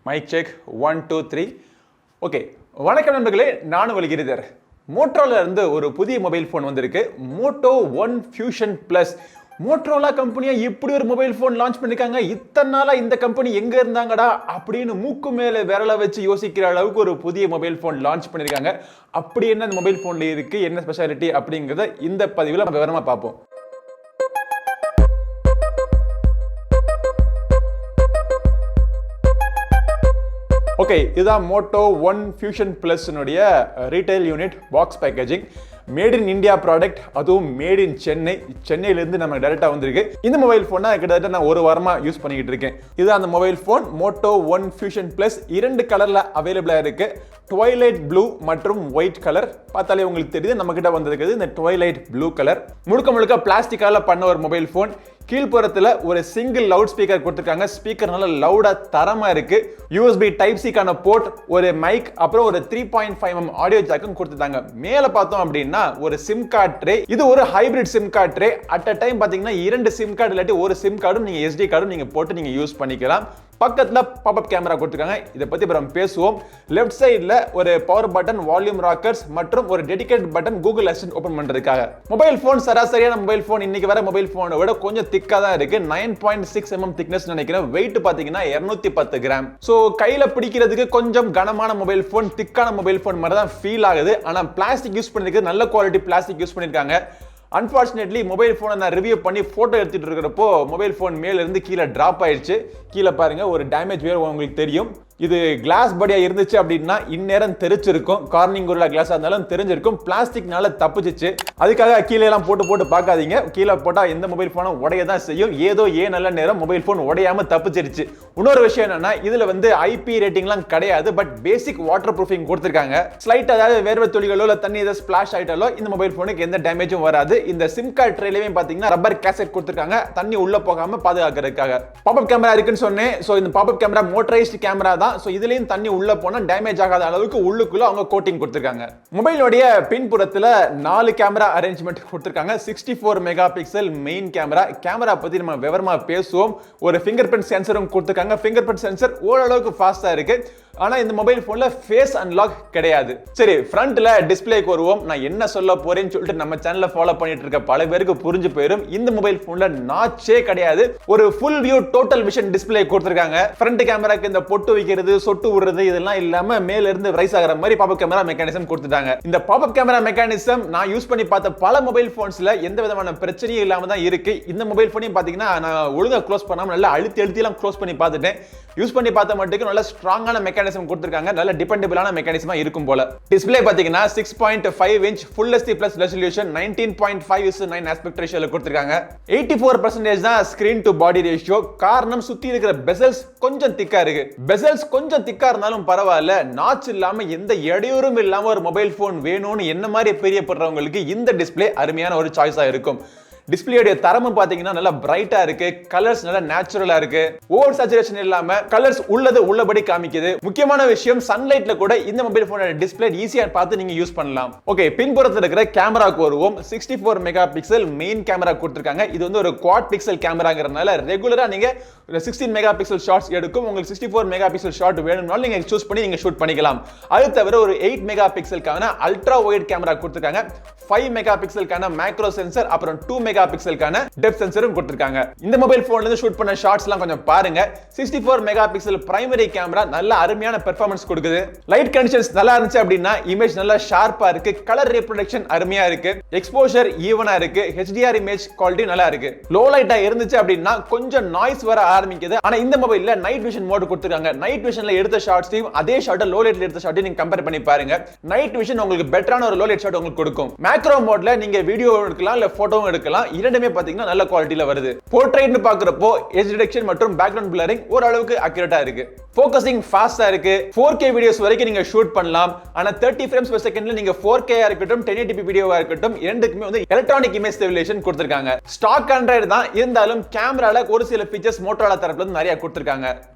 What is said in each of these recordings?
Mic check 1 2 3. Okay, வணக்கம் நண்பர்களே, நானும் கிரிதர். மோட்டோரோல இருந்து ஒரு புதிய மொபைல் ஃபோன் வந்திருக்கு, Moto One Fusion Plus. Motorola கம்பெனியா இப்படி ஒரு மொபைல் ஃபோன் லான்ச் பண்ணிருக்காங்க. இத்தனை நாளா இந்த கம்பெனி எங்க இருந்தாங்கடா அப்படின்னு மூக்கு மேல விரல வச்சு யோசிக்கிற அளவுக்கு ஒரு புதிய மொபைல் ஃபோன் லான்ச் பண்ணிருக்காங்க. அப்படி என்ன அந்த மொபைல் ஃபோன்ல இருக்கு, என்ன ஸ்பெஷாலிட்டி அப்படிங்கறத இந்த பதிவுல நம்ம விவரமா பார்ப்போம். ஓகே, இதுதான் Moto One Fusion Plus உடைய retail unit box packaging. Made in India product, அதுவும் மேட் இன் சென்னை. சென்னையிலேருந்து நம்ம டைரக்டா வந்திருக்கு. இந்த மொபைல் ஃபோனை கிட்டத்தட்ட நான் ஒரு வாரமா யூஸ் பண்ணிக்கிட்டு இருக்கேன். இதுதான் அந்த mobile phone Moto One Fusion Plus. 2 கலர்ல அவைலபிளா இருக்கு, ட்வைலைட் ப்ளூ மற்றும் ஒயிட் கலர். பார்த்தாலே உங்களுக்கு தெரியுது நம்ம கிட்ட வந்திருக்குது இந்த ட்வைலைட் ப்ளூ கலர். முழுக்க பிளாஸ்டிக்கால பண்ண ஒரு மொபைல் ஃபோன். கீழ்ப்புறத்துல ஒரு சிங்கிள் லவுட் ஸ்பீக்கர் கொடுத்திருக்காங்க. ஸ்பீக்கர் நல்ல லவுடா தரமா இருக்கு. USB டைப் சி கான போர்ட், ஒரு மைக், அப்புறம் ஒரு 3.5mm ஆடியோ ஜாக்கும் கொடுத்துட்டாங்க. மேல பார்த்தோம் அப்படின்னா ஒரு சிம் கார்டு ட்ரே. இது ஒரு hybrid sim card tray. At a time பாத்தீங்கன்னா 2 சிம் கார்டு இல்லாட்டி ஒரு சிம் கார்டும் நீங்க SD கார்டும் நீங்க போட்டு நீங்க யூஸ் பண்ணிக்கலாம். பக்கத்துல பாப்அப் கேமரா கொடுத்திருக்காங்க. இத பத்தி அப்புறம் பேசுவோம். லெஃப்ட் சைடுல ஒரு பவர் பட்டன், வால்யூம் ராக்கர்ஸ் மற்றும் ஒரு dedicated button Google assistant open பண்றதுக்காக. மொபைல் போன் சராசரியான மொபைல் போன் இன்னைக்கு வர மொபைல் போனை விட கொஞ்சம் திக்கா தான் இருக்கு. 9.6mm திக்னஸ் நினைக்கிறேன். வெயிட் பாத்தீங்கன்னா 210 கிராம். சோ கையில பிடிக்கிறதுக்கு கொஞ்சம் கனமான மொபைல் போன், திக்கான மொபைல் போன் மாதிரி தான் ஃபீல் ஆகுது. ஆனா பிளாஸ்டிக் யூஸ் பண்ணிருக்கு, நல்ல குவாலிட்டி பிளாஸ்டிக் யூஸ் பண்ணிருக்காங்க. அன்பார்ச்சுனேட்லி மொபைல் போனை நான் ரிவ்யூ பண்ணி போட்டோ எடுத்துட்டு இருக்கிறப்போ மொபைல் போன் மேல இருந்து கீழே டிராப் ஆயிடுச்சு. கீழே பாருங்க ஒரு டேமேஜ் வேற உங்களுக்கு தெரியும். இது கிளாஸ் பாடியா இருந்துச்சு அப்படின்னா இந்நேரம் தெரிச்சிருக்கும். கார்னிங் உள்ள கிளாஸா இருந்தாலும் தெரிஞ்சிருக்கும். பிளாஸ்டிக்னால தப்பிச்சிச்சு. அதுக்காக கீழே எல்லாம் போட்டு பார்க்காதீங்க. கீழே போட்டா எந்த மொபைல் போனும் உடைய தான் செய்யும். ஏதோ நல்ல நேரம் மொபைல் போன் உடையாம தப்பிச்சிருச்சு. இன்னொரு விஷயம் என்னன்னா, இதுல வந்து IP ரேட்டிங்லாம் கிடையாது, பட் பேசிக் வாட்டர் ப்ரூஃபிங் கொடுத்திருக்காங்க. ஸ்லைட் அதாவது வேர்வை துளிகளோ இல்ல தண்ணி ஏதாவது ஸ்பிளாஷ் ஆயிட்டாலோ இந்த மொபைல் போனுக்கு எந்த டேமேஜும் வராது. இந்த சிம் கார்டு ட்ரேலவே பாத்தீங்கன்னா ரப்பர் கேசட் கொடுத்திருக்காங்க, தண்ணி உள்ள போகாம பாதுகாக்கிறதுக்காக. பாப்அப் கேமரா இருக்குன்னு சொன்னேன். சோ இந்த பாப்அப் கேமரா மோட்டரைஸ்டு கேமரா தான். சோ இதுலயும் தண்ணி உள்ள போனா டேமேஜ் ஆகாத அளவுக்கு உள்ளுக்குள்ள அவங்க கோட்டிங் கொடுத்திருக்காங்க. மொபைலோட பின்புறத்துல 4 கேமரா அரேஞ்ச்மெண்ட் கொடுத்திருக்காங்க. 64 mega pixel main camera. Camera பத்தி நம்ம விவரமா பேசுவோம். ஒரு ஃபிங்கர் பிரிண்ட் சென்சரும் கொடுத்திருக்காங்க. ஃபிங்கர் பிரிண்ட் சென்சர் ஓரளவுக்கு ஃபாஸ்டா இருக்கு. ஆனா இந்த மொபைல் போன்ல ஃபேஸ் அன்லாக் கிடையாது. சரி, ஃப்ரண்ட்ல டிஸ்ப்ளேக்கு வருவோம். நான் என்ன சொல்ல போறேன்னு சொல்லிட்டு நம்ம சேனலை ஃபாலோ பண்ணிட்டு இருக்க பல பேருக்கு புரிஞ்சு போயிடும். இந்த மொபைல் போன்ல நாட்சே கிடையாது. ஒரு full view total vision display கொடுத்திருக்காங்க. ஃப்ரண்ட் கேமராக்கு இந்த பொட்டு வைக்கிறது, சொட்டு விடுறது இதெல்லாம் இல்லாம மேல இருந்து ரைஸ் ஆகிற மாதிரி பாப்அப் கேமரா மெக்கானிசம் கொடுத்துட்டாங்க. இந்த பாப்அப் கேமரா மெக்கானிசம் நான் யூஸ் பண்ணி பார்த்த பல மொபைல் போன்ஸ்ல எந்த விதமான பிரச்சனையும் இல்லாம தான் இருக்கு. இந்த மொபைல் போனையும் பாத்தீங்கன்னா நான் ஒழுங்கா க்ளோஸ் பண்ணாம நல்லா அழுத்தி எல்லாம் க்ளோஸ் பண்ணி பார்த்துட்டேன். யூஸ் பண்ணி பார்த்த மட்டும் நல்ல ஸ்ட்ராங்கான மெக்கானிசம் கொடுத்திருக்காங்க. நல்ல டிபெண்டபிளான மெக்கானிசமா இருக்கும் போல. டிஸ்ப்ளே பாத்தீங்கன்னா 6.5 inch Full HD Plus resolution 19.5:9 aspect ரேஷியோல கொடுத்திருக்காங்க. 84% தான் ஸ்கிரீன் டு பாடி ரேஷியோ. காரணம் சுத்தி இருக்கிற பெசல்ஸ் கொஞ்சம் திக்கா இருக்கு. பெசல்ஸ் கொஞ்சம் திக்கா இருந்தாலும் பரவாயில்ல, நாட்ச் இல்லாம எந்த இடையூறும் இல்லாம ஒரு மொபைல் போன் வேணும்னு என்ன மாதிரி பிரியப்படுறவங்களுக்கு இந்த டிஸ்ப்ளே அருமையான ஒரு சாய்ஸா இருக்கும். டிஸ்ப்ளேயோட தரமும் பாத்தீங்கன்னா நல்லா பிரைட்டா இருக்கு. கலர்ஸ் நல்லா நேச்சுரலா இருக்கு. ஓவர் சேச்சுரேஷன் இல்லாம கலர்ஸ் உள்ளபடி காமிக்குது. முக்கியமான விஷயம், சன்லைட்ல கூட இந்த மொபைல் போனோட டிஸ்ப்ளே ஈஸியா பார்த்து நீங்க யூஸ் பண்ணலாம். ஓகே, பின்புறத்துல இருக்கிற கேமராக்கு வருவோம். 64 மெகா பிக்சல் மெயின் கேமரா கொடுத்திருக்காங்க. இது வந்து ஒரு குவாட் பிக்சல் கேமராங்கிறதுனால ரெகுலரா நீங்க 16 மெகா பிக்சல் ஷாட்ஸ் எடுக்கும். உங்களுக்கு 64 மெகா பிக்சல் ஷாட் வேணும்னாலும் நீங்க சூஸ் பண்ணி நீங்க ஷூட் பண்ணிக்கலாம். அது தவிர ஒரு 8 மெகா பிக்சலுக்கான அல்ட்ரா வைட் கேமரா கொடுத்திருக்காங்க. 5 மெகா பிக்சலுக்கான மேக்ரோ சென்சர், அப்புறம் 2 மெகா பிக்சலுக்கான டெப்த் சென்சரும் கொடுத்திருக்காங்க. இந்த மொபைல் போன்ல இருந்து ஷூட் பண்ண ஷாட்ஸ் எல்லாம் கொஞ்சம் பாருங்க. 64 மெகா பிக்சல் பிரைமரி கேமரா நல்ல அருமையான பெர்ஃபார்மன்ஸ் கொடுக்குது. லைட் கண்டிஷன்ஸ் நல்லா இருந்துச்சு அப்படின்னா இமேஜ் நல்லா ஷார்ப்பா இருக்கு. கலர் ரீப்ரொடக்ஷன் அருமையா இருக்கு. எக்ஸ்போஷர் ஈவனா இருக்கு. HDR இமேஜ் குவாலிட்டி நல்லா இருக்கு. லோ லைட்டா இருந்துச்சு அப்படின்னா கொஞ்சம் நாய்ஸ் வர ஆரம்பிக்குது. ஆனா இந்த மொபைல்ல நைட் விஷன் மோட் கொடுத்திருக்காங்க. நைட் விஷன்ல எடுத்த ஷாட்ஸையும் அதே ஷாட்டை லோ லைட்ல எடுத்த ஷாட்டையும் நீங்க கம்பேர் பண்ணி பாருங்க. நைட் விஷன் உங்களுக்கு பெட்டரான ஒரு லோ லைட் ஷாட் உங்களுக்கு கொடுக்கும். மேக்ரோ மோட்ல நீங்க வீடியோ எடுக்கலாம் இல்ல போட்டோவும் எடுக்கலாம். இரண்டுமே பாத்தீங்கன்னா நல்ல குவாலிட்டில வருது. போர்ட்ரைட்னு பார்க்கறப்போ எட்ஜ் டிடெக்ஷன் மற்றும் பேக்ரவுண்ட் பிளரிங் ஓரளவுக்கு அக்யூரேட்டா இருக்கு. ஃபோக்கசிங் ஃபாஸ்டா இருக்கு. 4K வீடியோஸ் வரைக்கும் நீங்க ஷூட் பண்ணலாம். ஆனா 30 frames per secondல நீங்க 4K ஆ இருக்கட்டும் 1080p வீடியோவா இருக்கட்டும் இரண்டுக்குமே வந்து எலக்ட்ரானிக் இமேஜ் ஸ்டெபிலைசேஷன் கொடுத்திருக்காங்க. ஸ்டாக் ஆண்ட்ராய்டு தான் இருந்தாலும் கேமரால ஒரு சில ஃபீச்சர்ஸ் மோட்டோரோலா தரப்புல இருந்து நிறைய கொடுத்திருக்காங்க.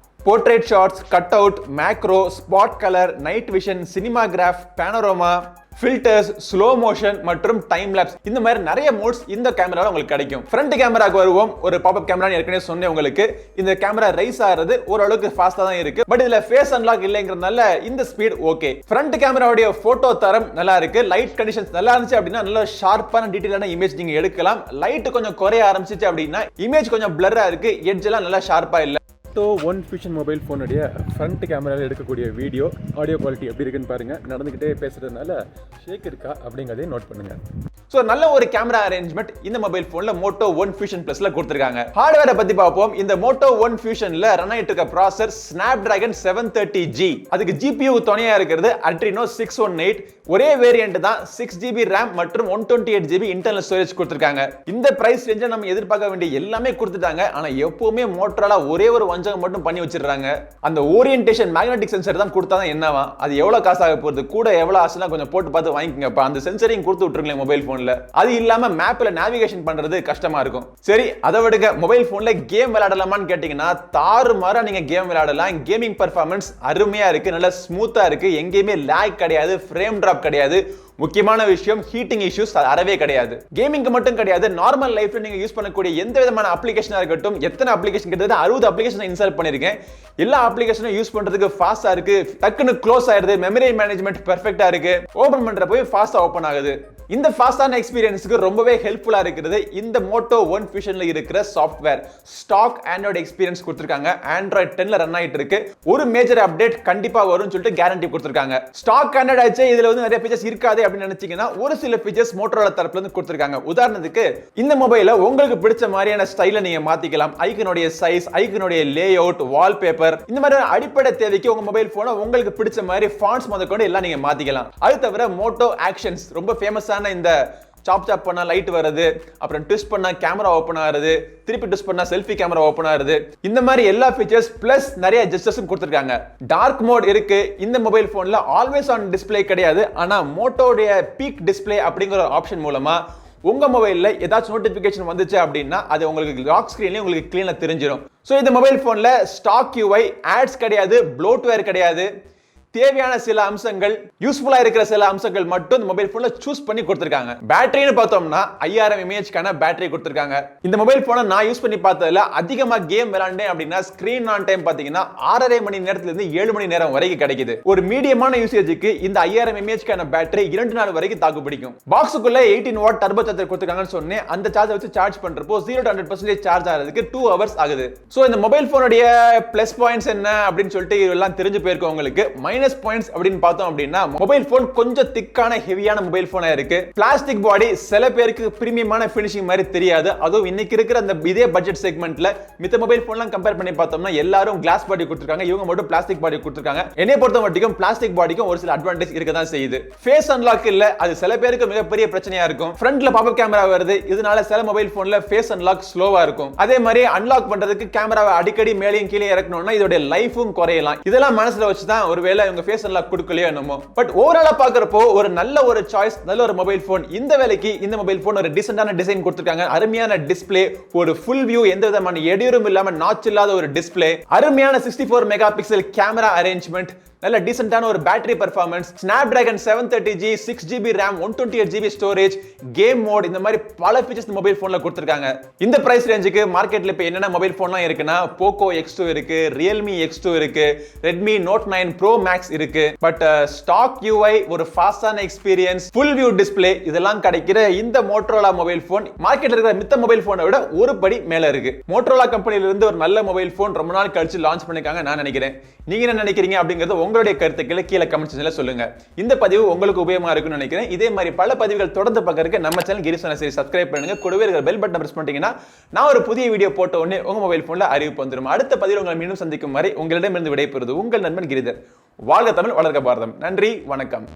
Portrait shots, cutout, macro, spot color, night vision, cinema graph, panorama, filters, slow motion மற்றும் டைம் லேப்ஸ் இந்த மாதிரி நிறைய மோட்ஸ் இந்த கேமரால உங்களுக்கு கிடைக்கும். ஃப்ரண்ட் கேமராக்கு வருவோம். ஒரு பாப்அப் கேமரா ஏற்கனவே சொன்னேன் உங்களுக்கு. இந்த கேமரா ரைஸ் ஆகிறது ஓரளவுக்கு ஃபாஸ்டா தான் இருக்கு. பட் இதுல ஃபேஸ் அன்லாக் இல்லைங்கிறதுனால இந்த ஸ்பீட் ஓகே. ஃப்ரண்ட் கேமராவுடைய போட்டோ தரம் நல்லா இருக்கு. லைட் கண்டிஷன்ஸ் நல்லா இருந்துச்சு அப்படின்னா நல்ல ஷார்ப்பான டீடைலான இமேஜ் நீங்க எடுக்கலாம். லைட் கொஞ்சம் குறைய ஆரம்பிச்சிச்சு அப்படின்னா இமேஜ் கொஞ்சம் பிளரா இருக்கு. எட்ஜ் எல்லாம் நல்லா ஷார்ப்பா இல்ல. Moto One Fusion மொபைல் ஃபோனுடைய ஃப்ரண்ட் கேமராவில் எடுக்கக்கூடிய வீடியோ ஆடியோ குவாலிட்டி எப்படி இருக்குன்னு பாருங்க. நடந்துகிட்டே பேசுறதுனால ஷேக் இருக்கா அப்படிங்கறதையும் நோட் பண்ணுங்க. சோ நல்ல ஒரு கேமரா அரேஞ்ச்மெண்ட் இந்த மொபைல் போன்ல Moto One Fusion Plusல கொடுத்திருக்காங்க. ஹார்ட்வேரை பத்தி பார்ப்போம். இந்த Moto One Fusionல ரன் ஆயிட்டு இருக்க ப்ராசஸர் Snapdragon 730G. அதுக்கு GPU துணையா இருக்கிறது Adreno 618. ஒரே வேரியன்ட் தான் 6GB RAM மற்றும் 128GB இன்டர்னல் ஸ்டோரேஜ் கொடுத்திருக்காங்க. இந்த பிரைஸ் ரேஞ்சில நம்ம எதிர்பார்க்க வேண்டிய எல்லாமே கொடுத்துட்டாங்க. ஆனா எப்பவுமே Motorola ஒரே ஒரு வஞ்சகம் மட்டும் பண்ணி வச்சிருக்காங்க. அந்த ஓரியன்டேஷன் மேக்னெட்டிக் சென்சார் தான் கொடுத்தா தான் என்னவா? அது எவ்வளவு காசு ஆக போகுது? கூட எவ்வளவு ஆச்சுனா கொஞ்சம் போட்டு பார்த்து வாங்கிக்கங்கப்பா. அந்த சென்சரையும் கொடுத்து விட்டுருங்களேன் மொபைல் போன். அது இல்லாம மேப்ல நேவிகேஷன் பண்றது கஷ்டமா இருக்கும். சரி, அதை விடுங்க. மொபைல் போன்ல கேம் விளையாடலாமான்னு கேட்டீங்கன்னா தாறுமாறா நீங்க கேம் விளையாடலாம். கேமிங் பெர்ஃபார்மன்ஸ் அருமையா இருக்கு. நல்ல ஸ்மூத்தா இருக்கு. எங்கேயுமே லாக் கிடையாது, ஃப்ரேம் டிராப் கிடையாது. முக்கியமான விஷயம் ஹீட்டிங் இஷ்யூஸ் அறவே கிடையாது. கேமிங்க்கு மட்டும் கிடையாது, நார்மல் லைஃப்ல நீங்க யூஸ் பண்ணக்கூடிய எந்த விதமான அப்ளிகேஷனா இருக்கட்டும். எத்தனை அப்ளிகேஷன் கிட்டத்தட்ட 60 அப்ளிகேஷன் இன்ஸ்டால் பண்ணிருக்கேன். எல்லா அப்ளிகேஷனும் யூஸ் பண்றதுக்கு ஃபாஸ்டா இருக்கு. டக்குன்னு க்ளோஸ் ஆயிருது. மெமரி மேனேஜ்மெண்ட் பெர்ஃபெக்ட்டா இருக்கு. ஓபன் பண்றப்போ ஃபாஸ்டா ஓபன் ஆகுது. இந்த ஃபாஸ்டான எக்ஸ்பீரியன்ஸ்க்கு ரொம்பவே ஹெல்ப்ஃபுல்லா இருக்குது இந்த Moto One Fusionல இருக்கிற சாஃப்ட்வேர். ஸ்டாக் ஆண்ட்ராய்டு எக்ஸ்பீரியன்ஸ் கொடுத்திருக்காங்க. Android 10ல ரன் ஆயிட்டு இருக்கு. ஒரு மேஜர் அப்டேட் கண்டிப்பா வரும்னு சொல்லிட்டு கேரண்டி கொடுத்திருக்காங்க. ஸ்டாக் ஆண்ட்ராய்டு ஆச்சு, இதுல வந்து நிறைய ஃபீச்சர்ஸ் இருக்காது அப்படின்னு நினைச்சீங்கன்னா ஒரு சில ஃபீச்சர்ஸ் Motorola தரப்புல இருந்து கொடுத்திருக்காங்க. உதாரணத்துக்கு இந்த மொபைலை உங்களுக்கு பிடிச்ச மாதிரியான ஸ்டைல நீங்க மாத்திக்கலாம். ஐக்கனுடைய சைஸ், ஐக்கனுடைய லேஅவுட், வால்பேப்பர், இந்த மாதிரி அடிப்படை தேவைக்கு உங்க மொபைல் போனை உங்களுக்கு பிடிச்ச மாதிரி ஃபாண்ட்ஸ் முதற்கொண்டு எல்லாம் நீங்க மாத்திக்கலாம். அது தவிர மோட்டோ ஆக்ஷன்ஸ் ரொம்ப ஃபேமஸான இந்த சாப் சாப் பண்ணா லைட் வருது, அப்புறம் ட்விஸ்ட் பண்ணா கேமரா ஓபன் ஆகுது, திருப்பி ட்விஸ்ட் பண்ணா செல்ஃபி கேமரா ஓபன் ஆகுது. இந்த மாதிரி எல்லா ஃபீச்சர்ஸ் பிளஸ் நிறைய ஜெஸ்டர்ஸும் கொடுத்திருக்காங்க. டார்க் மோட் இருக்கு. இந்த மொபைல் போன்ல ஆல்வேஸ் ஆன் டிஸ்ப்ளே கிடையாது. ஆனா மோட்டோடைய பீக் டிஸ்ப்ளே அப்படிங்கிற ஒரு ஆப்ஷன் மூலமா உங்க மொபைல்ல ஏதாச்சும் நோட்டிபிகேஷன் வந்துச்சு அப்படின்னா அது உங்களுக்கு லாக் ஸ்கிரீன்லயே உங்களுக்கு கிளீனா தெரிஞ்சிடும். சோ இந்த மொபைல் போன்ல ஸ்டாக் UI, ஆட்ஸ் கிடையாது, ப்ளோட்வேர் கிடையாது. தேவையான சில அம்சங்கள், யூஸ்ஃபுல்லா இருக்கிற சில அம்சங்கள் மட்டும் இந்த மொபைல் போன்ல சூஸ் பண்ணி கொடுத்திருக்காங்க. பேட்டரின்னு பார்த்தோம்னா 5000 mAhக்கான பேட்டரி கொடுத்திருக்காங்க. இந்த மொபைல் போனை நான் யூஸ் பண்ணி பார்த்ததுல அதிகமா கேம் விளையாண்டேன் அப்படின்னா ஸ்கிரீன் ஆன் டைம் பாத்தீங்கன்னா 6.5 மணி நேரத்துல இருந்து 7 மணி நேரம் வரைக்கும் கிடைக்குது. ஒரு மீடியமான யூசேஜுக்கு இந்த 5000 mAhக்கான பேட்டரி 2 நாள் வரைக்கும் தாக்கு பிடிக்கும். பாக்ஸுக்குள்ள 18 வாட் டர்போ சார்ஜர் கொடுத்திருக்காங்கன்னு சொன்னேன். அந்த சார்ஜர் வச்சு சார்ஜ் பண்றப்போ 0 to 100% சார்ஜ் ஆகிறதுக்கு 2 hours ஆகுது. சோ இந்த மொபைல் போனுடைய பிளஸ் பாயிண்ட்ஸ் என்ன அப்படின்னு சொல்லிட்டு இதெல்லாம் தெரிஞ்சு போயிருக்கும் உங்களுக்கு. மைனஸ் பாயிண்ட்ஸ் அப்படின்னு பார்த்தோம் அப்படின்னா மொபைல் போன் கொஞ்சம் திக்கான ஹெவியான மொபைல் போனா இருக்கு. பிளாஸ்டிக் பாடி சில பேருக்கு பிரீமியமான ஃபினிஷிங் மாதிரி தெரியாது. அதுவும் இன்னைக்கு இருக்கிற அந்த இதே பட்ஜெட் செக்மெண்ட்ல மித்த மொபைல் போன்லாம் கம்பேர் பண்ணி பார்த்தோம்னா எல்லாரும் கிளாஸ் பாடி கொடுத்திருக்காங்க. இவங்க மட்டும் பிளாஸ்டிக் பாடி கொடுத்திருக்காங்க. என்னை பொறுத்த மட்டும் பிளாஸ்டிக் பாடிக்கும் ஒரு சில அட்வான்டேஜ் இருக்க தான் செய்யுது. ஃபேஸ் அன்லாக் இல்ல, அது சில பேருக்கு மிகப்பெரிய பிரச்சனையா இருக்கும். ஃப்ரண்ட்ல பாப்அப் கேமரா வருது, இதனால சில மொபைல் போன்ல ஃபேஸ் அன்லாக் ஸ்லோவா இருக்கும். அதே மாதிரி அன்லாக் பண்றதுக்கு கேமராவை அடிக்கடி மேலேயும் கீழே இறக்கணும்னா இதோட லைஃபும் குறையலாம். இதெல்லாம் மனசுல வச்சு தான் ஒருவேளை இவங்க ஃபேஸ் அன்லாக் கொடுக்கலையோ என்னமோ. பட் ஓவராலா பார்க்கறப்போ ஒரு நல்ல ஒரு சாய்ஸ், நல்ல ஒரு மொபைல் போன். இந்த வேலைக்கு இந்த மொபைல் போன் ஒரு டீசென்ட்டான டிசைன் கொடுத்திருக்காங்க. அருமையான டிஸ்ப்ளே, ஒரு ஃபுல் வியூ, எந்த விதமான எடியூரும் இல்லாம நாட்ச் இல்லாத ஒரு டிஸ்ப்ளே, அருமையான 64 மெகா பிக்சல் கேமரா அரேஞ்ச்மெண்ட், நல்ல டீசென்ட்டான ஒரு battery performance, Snapdragon 730G, 6GB RAM, 128GB storage, game mode, இந்த மாதிரி பல ஃபீச்சர்ஸ் மொபைல் போன்ல கொடுத்திருக்காங்க. இந்த பிரைஸ் ரேஞ்சுக்கு மார்க்கெட்ல இப்ப என்னென்ன மொபைல் போன்லாம் இருக்குன்னா Poco X2 இருக்கு, Realme X2 இருக்கு, Redmi Note 9 Pro Max இருக்கு. பட் ஸ்டாக் UI, ஒரு ஃபாஸ்டான எக்ஸ்பீரியன்ஸ், ஃபுல் வியூ டிஸ்ப்ளே, இதெல்லாம் கிடைக்கிற இந்த Motorola மொபைல் போன் மார்க்கெட்ல இருக்கிற மித்த மொபைல் போனை விட ஒரு படி மேல இருக்கு. Motorola கம்பெனில இருந்து ஒரு நல்ல மொபைல் போன் ரொம்ப நாள் கழிச்சு லான்ச் பண்ணிருக்காங்க நான் நினைக்கிறேன். நீங்க என்ன நினைக்கிறீங்க அப்படிங்கறது உங்களுடைய கருத்துக்களை கீழே கமெண்ட் செக்ஷன்ல சொல்லுங்க. இந்த பதிவு உங்களுக்கு உபயோகமா இருக்கும்னு நினைக்கிறேன். இதே மாதிரி பல பதிவுகள் தொடர்ந்து பார்க்கறதுக்கு நம்ம சேனல் GiriSonnaSeri சப்ஸ்கிரைப் பண்ணுங்க. கூடவே இருக்கிற பெல் பட்டன் பிரஸ் பண்ணிட்டீங்கன்னா நான் ஒரு புதிய வீடியோ போட்ட உடனே உங்க மொபைல் போன்ல அறிவிப்பு வந்துரும். அடுத்த பதிவில் உங்களை மீண்டும் சந்திக்கும் வரை உங்களிடமிருந்து விடைபெறுவது உங்கள் நண்பன் கிரிதர். வாழ்க தமிழ், வளர்க பாரதம். நன்றி, வணக்கம்.